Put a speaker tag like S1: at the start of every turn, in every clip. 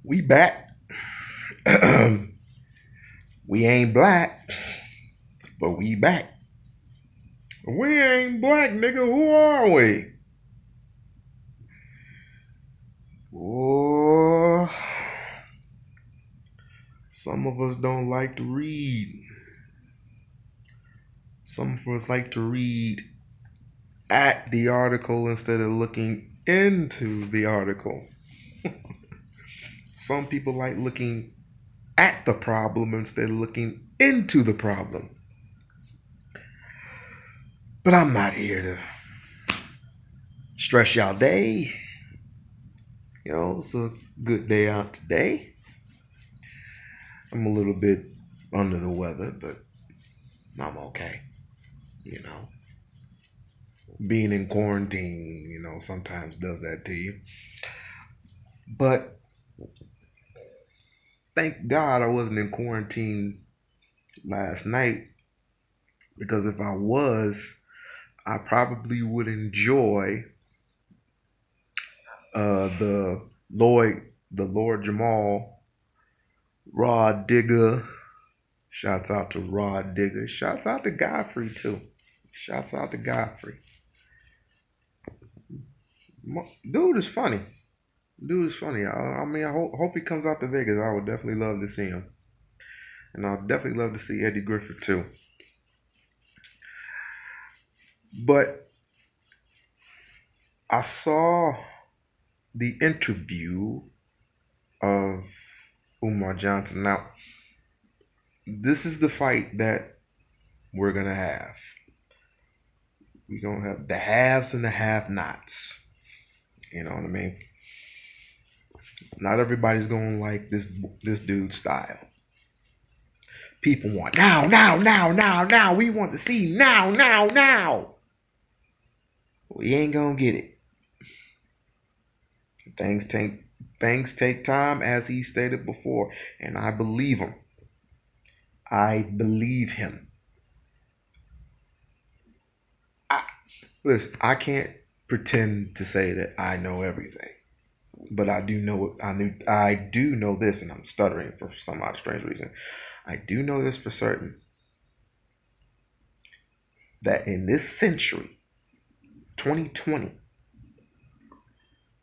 S1: We back. We ain't black, but we back. We ain't black, nigga. Who are we? Oh, some of us don't like to read. Some of us like to read at the article instead of looking into the article. Some people like looking at the problem instead of looking into the problem. But I'm not here to stress y'all day. You know, it's a good day out today. I'm a little bit under the weather, but I'm okay. You know, being in quarantine, sometimes does that to you. But thank God I wasn't in quarantine last night, because if I was, I probably would enjoy the Lord Jamal, Raw Digga. Shouts out to Raw Digga. Shouts out to Godfrey too. Shouts out to Godfrey. Dude is funny. I hope he comes out to Vegas. I would definitely love to see him. And I'd definitely love to see Eddie Griffith too. But I saw the interview of Umar Johnson. Now, this is the fight that we're going to have. We're going to have the haves and the have-nots. You know what I mean? Not everybody's going to like this dude's style. People want now. We want to see now. We ain't going to get it. Things take time, as he stated before, and I believe him. Listen, I can't pretend to say that I know everything, but I do know this, and I'm stuttering for some odd strange reason. I do know this for certain, that in this century, 2020,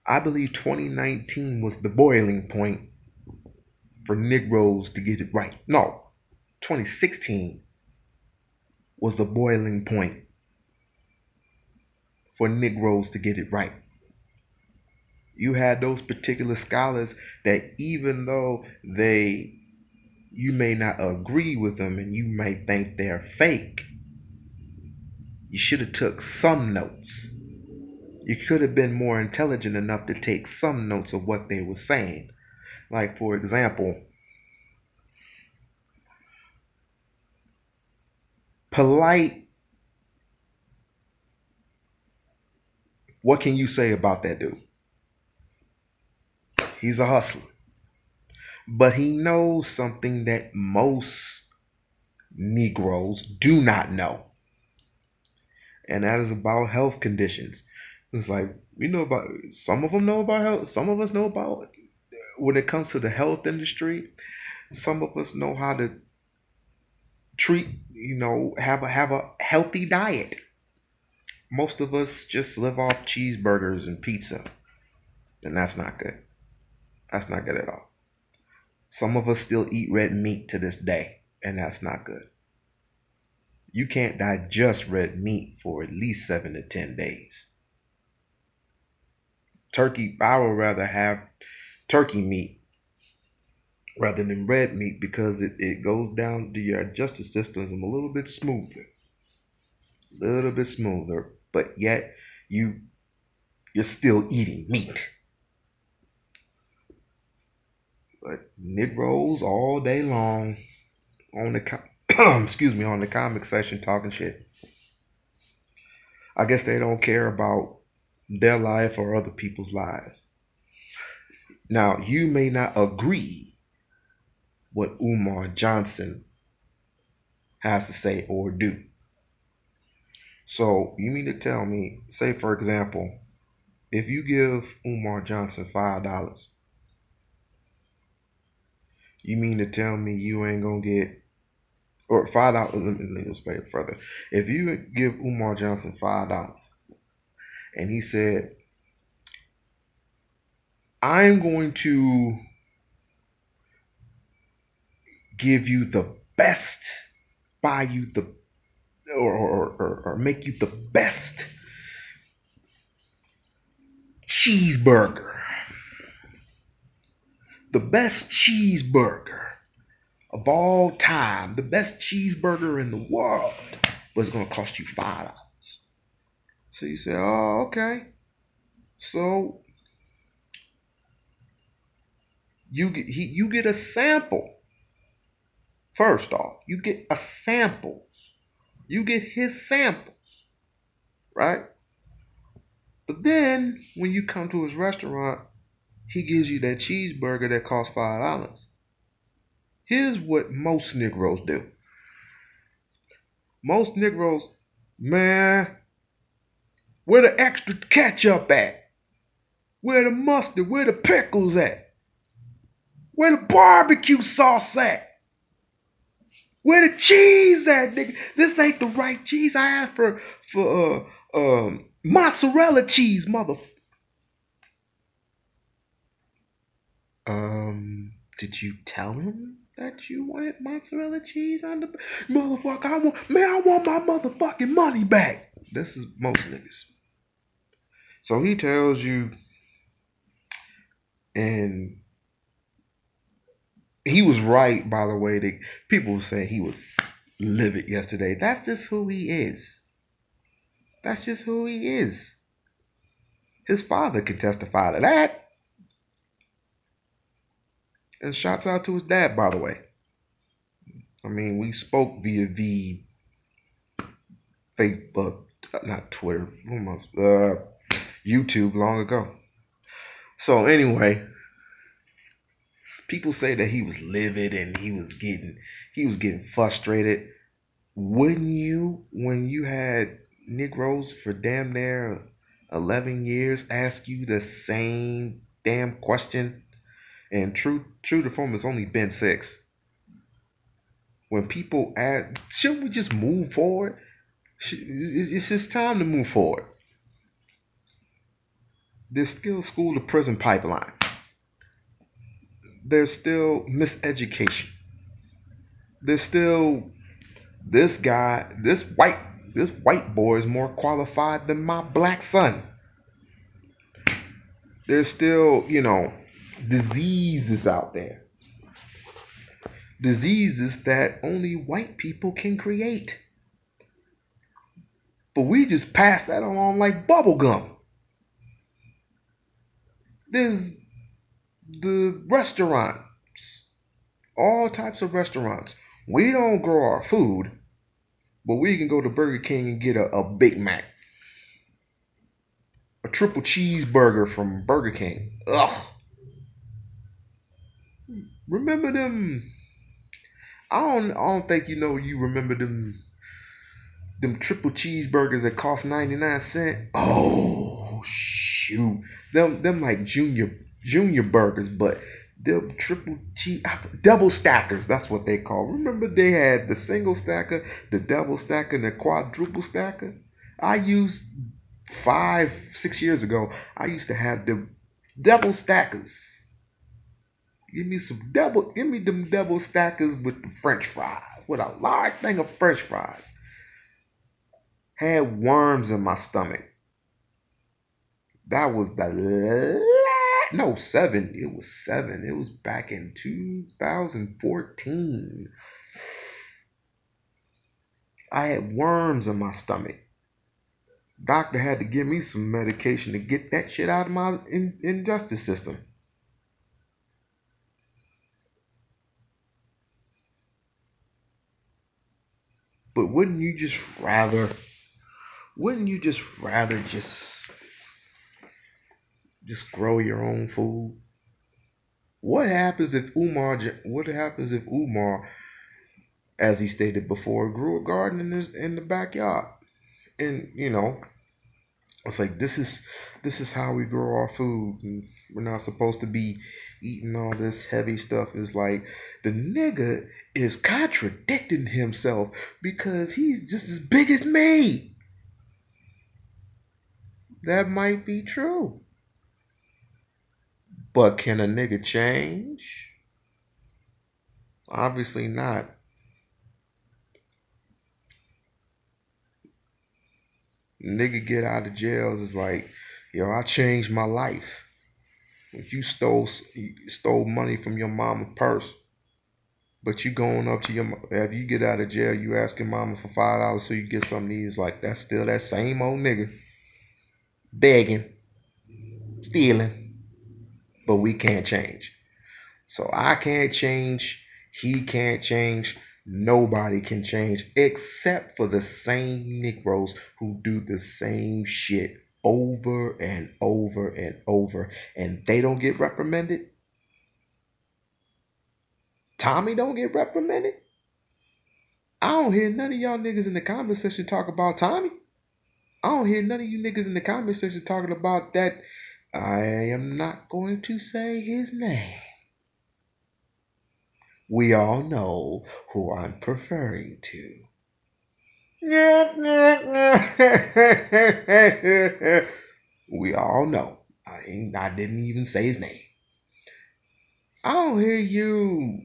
S1: I believe 2019 was the boiling point for Negroes to get it right. No, 2016 was the boiling point for Negroes to get it right. You had those particular scholars that, even though you may not agree with them and you may think they're fake, you should have took some notes. You could have been more intelligent enough to take some notes of what they were saying. Like, for example, Polite. What can you say about that dude? He's a hustler. But he knows something that most Negroes do not know. And that is about health conditions. It's like, some of them know about health. Some of us know about, when it comes to the health industry, some of us know how to treat, have a healthy diet. Most of us just live off cheeseburgers and pizza. And that's not good. That's not good at all. Some of us still eat red meat to this day, and that's not good. You can't digest red meat for at least 7 to 10 days. Turkey, I would rather have turkey meat rather than red meat, because it goes down to your digestive system a little bit smoother. But yet you're still eating meat. But Negroes all day long on the on the comic section talking shit. I guess they don't care about their life or other people's lives. Now, you may not agree what Umar Johnson has to say or do. So you mean to tell me, say for example, if you give Umar Johnson $5, You mean to tell me you ain't gonna get or $5? Let's pay it further. If you give Umar Johnson $5 and he said, I'm going to give you the best, buy you the, or make you the best cheeseburger, the best cheeseburger of all time, the best cheeseburger in the world, but it's going to cost you $5. So you say, oh, okay. So you get a sample. First off, you get a sample. You get his samples, right? But then when you come to his restaurant, he gives you that cheeseburger that costs $5. Here's what most Negroes do. Most Negroes, man, where the extra ketchup at? Where the mustard? Where the pickles at? Where the barbecue sauce at? Where the cheese at, nigga? This ain't the right cheese. I asked for mozzarella cheese, mother. Did you tell him that you wanted mozzarella cheese on the motherfucker? I want my motherfucking money back. This is most niggas. So he tells you, and he was right, by the way. That people say he was livid yesterday. That's just who he is. That's just who he is. His father can testify to that. And shouts out to his dad, by the way. I mean, we spoke via the Facebook, not Twitter, YouTube long ago. So anyway, people say that he was livid and he was getting frustrated. Wouldn't you, when you had Negroes for damn near 11 years ask you the same damn question? And true to form, it's only been 6. When people ask, shouldn't we just move forward? It's just time to move forward. There's still school to prison pipeline. There's still miseducation. There's still this guy, this white boy is more qualified than my black son. There's still, diseases out there. Diseases that only white people can create. But we just pass that along like bubble gum. There's the restaurants. All types of restaurants. We don't grow our food, but we can go to Burger King and get a Big Mac. A triple cheeseburger from Burger King. Ugh. Remember them? I don't think you remember them triple cheeseburgers that cost 99 cents. Oh shoot. Them like junior burgers, but them triple cheese double stackers, that's what they call. Remember they had the single stacker, the double stacker, and the quadruple stacker? I used 5-6 years ago, I used to have the double stackers. Give me them double stackers with the French fries, with a large thing of French fries. Had worms in my stomach. That was the 7. It was 7. It was back in 2014. I had worms in my stomach. Doctor had to give me some medication to get that shit out of my injustice system. But wouldn't you just rather just grow your own food? What happens if Umar, as he stated before, grew a garden in the backyard? And it's like this is how we grow our food. And We're not supposed to be eating all this heavy stuff. It's like the nigga is contradicting himself because he's just as big as me. That might be true. But can a nigga change? Obviously not. Nigga get out of jail is like, yo, I changed my life. You stole money from your mama's purse, but you going up to your, after you get out of jail, you asking mama for $5 so you get something to eat. It's like, that's still that same old nigga begging, stealing, but we can't change. So I can't change. He can't change. Nobody can change except for the same Negroes who do the same shit over and over and over, and they don't get reprimanded. Tommy don't get reprimanded. I don't hear none of y'all niggas in the comment section talk about Tommy. I don't hear none of you niggas in the comment section talking about that. I am not going to say his name. We all know who I'm preferring to. We all know. I didn't even say his name. I don't hear you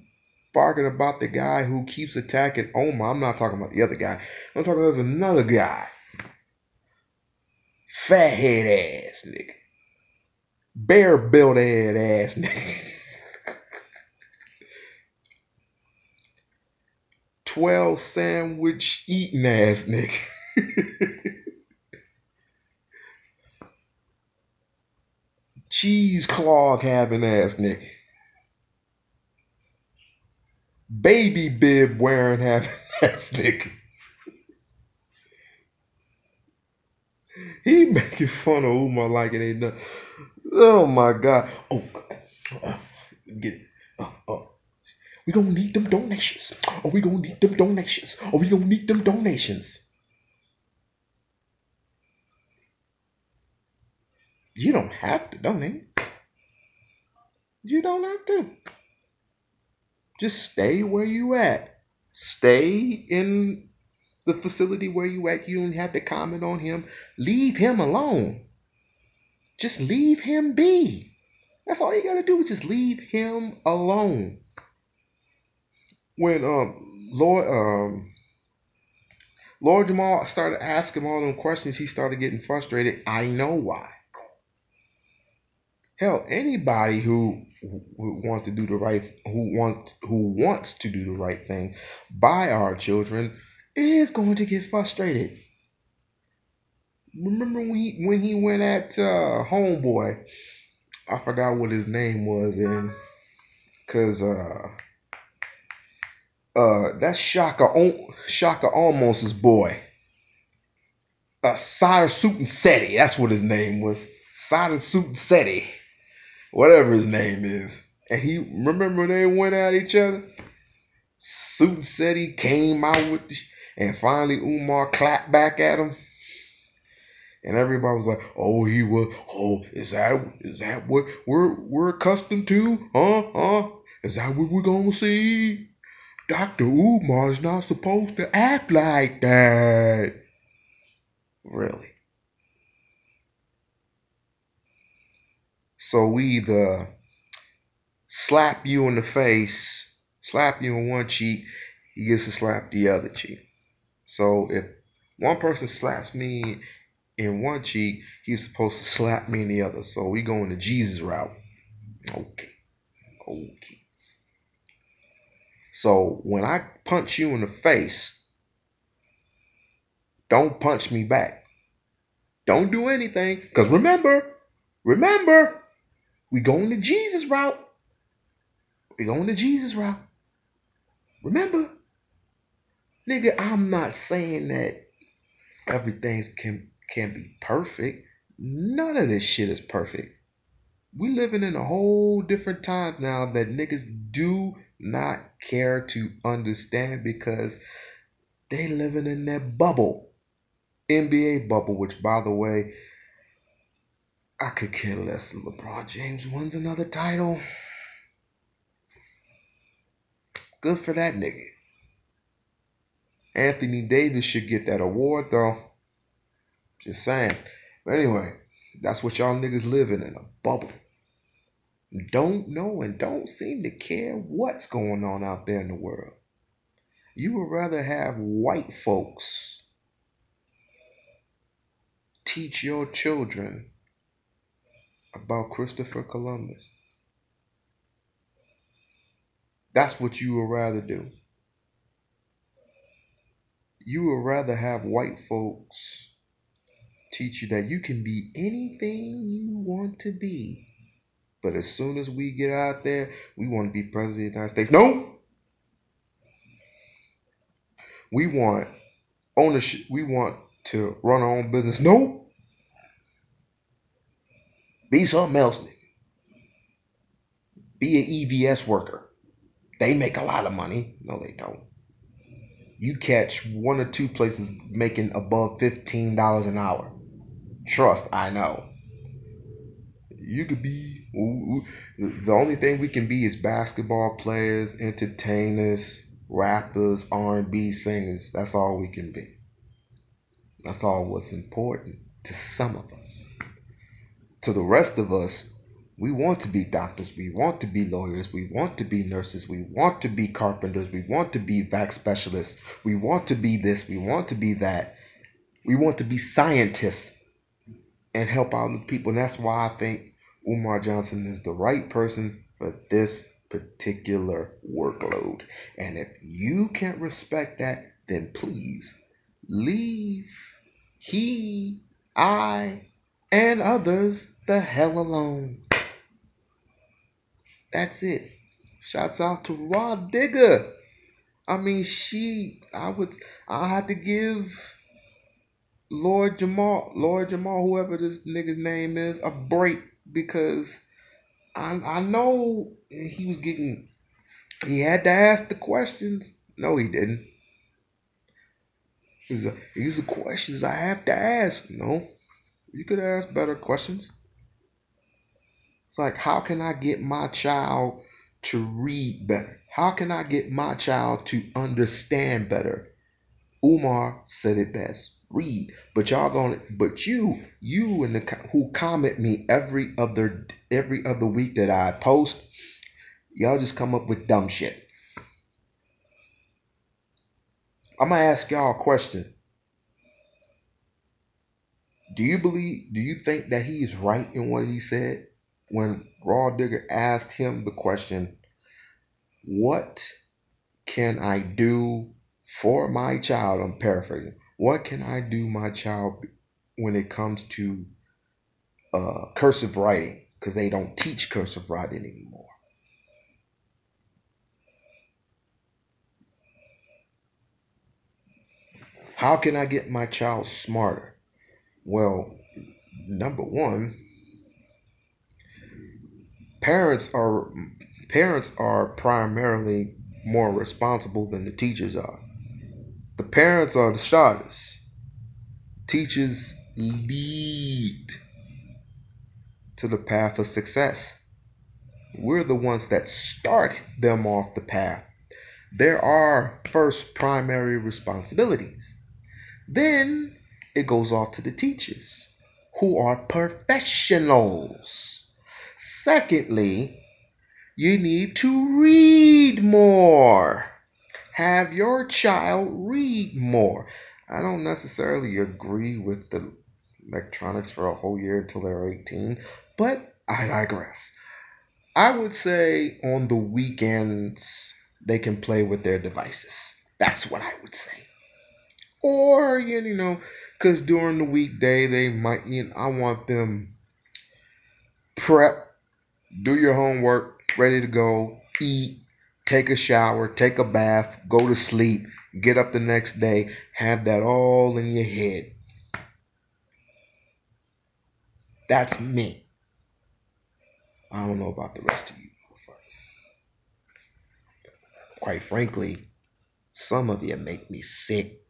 S1: barking about the guy who keeps attacking Omar. I'm not talking about the other guy. I'm talking about another guy. Fathead ass nigga. Bear built ass nigga. 12 sandwich eating ass nigga. Cheese clog having ass nigga. Baby bib wearing having ass nigga. He making fun of Umar like it ain't nothing. Oh my God. Oh, get it. We gonna need them donations. Oh, we gonna need them donations. Oh, we gonna need them donations. You don't have to donate. You don't have to. Just stay where you at. Stay in the facility where you at. You don't have to comment on him. Leave him alone. Just leave him be. That's all you gotta do is just leave him alone. When Lord Jamal started asking all them questions, he started getting frustrated. I know why. Hell, anybody who wants to do the right, who wants to do the right thing by our children is going to get frustrated. Remember when he went at homeboy? I forgot what his name was, and cause that's Shaka Almost's boy. Sada Suit and Seti, that's what his name was. Sada Suit and Seti. Whatever his name is. And he, remember they went at each other? Suit said he came out with and finally Umar clapped back at him. And everybody was like, oh, he was, oh, is that what we're accustomed to? Huh? Is that what we're gonna see? Dr. Umar's not supposed to act like that. Really? So we either slap you in the face, slap you in one cheek, he gets to slap the other cheek. So if one person slaps me in one cheek, he's supposed to slap me in the other. So we going the Jesus route. Okay. So when I punch you in the face, don't punch me back. Don't do anything. Because remember, we going the Jesus route. Remember? Nigga, I'm not saying that everything can be perfect. None of this shit is perfect. We living in a whole different time now that niggas do not care to understand because they living in that bubble. NBA bubble, which by the way, I could care less if LeBron James wins another title. Good for that nigga. Anthony Davis should get that award though. Just saying. But anyway, that's what y'all niggas living in a bubble. Don't know and don't seem to care what's going on out there in the world. You would rather have white folks teach your children about Christopher Columbus. That's what you would rather do. You would rather have white folks teach you that you can be anything you want to be. But as soon as we get out there, we want to be president of the United States. No! We want ownership. We want to run our own business. Nope. Be something else, nigga. Be an EVS worker. They make a lot of money. No, they don't. You catch one or two places making above $15 an hour. Trust, I know. You could be. The only thing we can be is basketball players, entertainers, rappers, R&B singers. That's all we can be. That's all what's important to some of us. To the rest of us, we want to be doctors, we want to be lawyers, we want to be nurses, we want to be carpenters, we want to be vac specialists, we want to be this, we want to be that. We want to be scientists and help out the people. And that's why I think Umar Johnson is the right person for this particular workload. And if you can't respect that, then please leave I, and others the hell alone. That's it. Shouts out to Digga. I mean, I had to give Lord Jamal, whoever this nigga's name is, a break because I know he had to ask the questions. No, he didn't. These are questions I have to ask. No, you could ask better questions. It's like, how can I get my child to read better? How can I get my child to understand better? Umar said it best. Read. But you who comment me every other week that I post, y'all just come up with dumb shit. I'm gonna ask y'all a question. Do you think that he is right in what he said when Raw Digger asked him the question, what can I do for my child? I'm paraphrasing. What can I do my child when it comes to cursive writing? Because they don't teach cursive writing anymore. How can I get my child smarter? Well, number one, parents are primarily more responsible than the teachers are. The parents are the starters. Teachers lead to the path of success. We're the ones that start them off the path. There are first primary responsibilities. Then it goes off to the teachers, who are professionals. Secondly, you need to read more. Have your child read more. I don't necessarily agree with the electronics for a whole year until they're 18, but I digress. I would say on the weekends, they can play with their devices. That's what I would say. Or, because during the weekday, they might, I want them prep, do your homework, ready to go, eat, take a shower, take a bath, go to sleep, get up the next day, have that all in your head. That's me. I don't know about the rest of you motherfuckers. Quite frankly, some of you make me sick.